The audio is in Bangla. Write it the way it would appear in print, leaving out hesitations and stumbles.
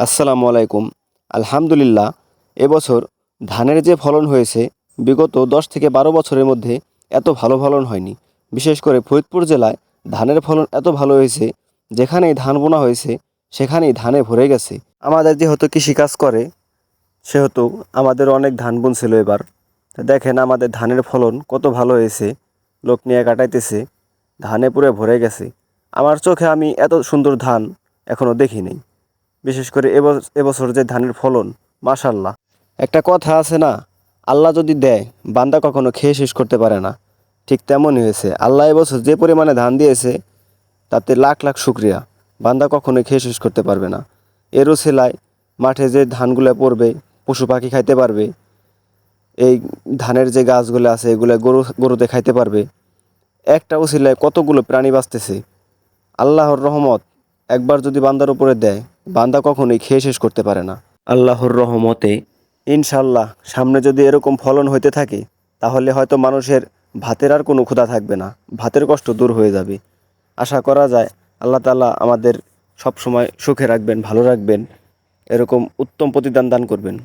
আসসালামু আলাইকুম। আলহামদুলিল্লাহ, এবছর ধানের যে ফলন হয়েছে বিগত 10 থেকে 12 বছরের মধ্যে এত ভালো ফলন হয়নি। বিশেষ করে ফরিদপুর জেলায় ধানের ফলন এত ভালো হয়েছে, যেখানেই ধান বোনা হয়েছে সেখানেই ধানে ভরে গেছে। আমাদের যেহেতু কৃষিকাজ করে সেহেতু আমাদের অনেক ধান বুনছিল এবার। তা দেখেন আমাদের ধানের ফলন কত ভালো হয়েছে, লোক নিয়ে কাটাইতেছে, ধানে পুরো ভরে গেছে। আমার চোখে আমি এত সুন্দর ধান এখনও দেখি নাই। বিশেষ করে এবছর যে ধানের ফলন, মাশাল্লাহ। একটা কথা আছে না, আল্লাহ যদি দেয় বান্দা কখনো খেয়ে শেষ করতে পারে না। ঠিক তেমনই হয়েছে, আল্লাহ এবছর যে পরিমাণে ধান দিয়েছে তাতে লাখ লাখ শুক্রিয়া। বান্দা কখনোই খেয়ে শেষ করতে পারবে না। এরও সেলায় মাঠে যে ধানগুলো পড়বে পশু পাখি খাইতে পারবে, এই ধানের যে গাছগুলো আছে এগুলো গরুতে খাইতে পারবে। একটা উছিলায় কতগুলো প্রাণী বাঁচতেছে। আল্লাহর রহমত একবার যদি বান্দার উপরে দেয়, বান্দা কখনোই খেয়ে শেষ করতে পারে না। আল্লাহর রহমতে ইনশাল্লাহ সামনে যদি এরকম ফলন হইতে থাকে তাহলে হয়তো মানুষের ভাতের আর কোনো ক্ষুধা থাকবে না, ভাতের কষ্ট দূর হয়ে যাবে। আশা করা যায় আল্লাহ তাআলা আমাদের সব সময় সুখে রাখবেন, ভালো রাখবেন, এরকম উত্তম প্রতিদান দান করবেন।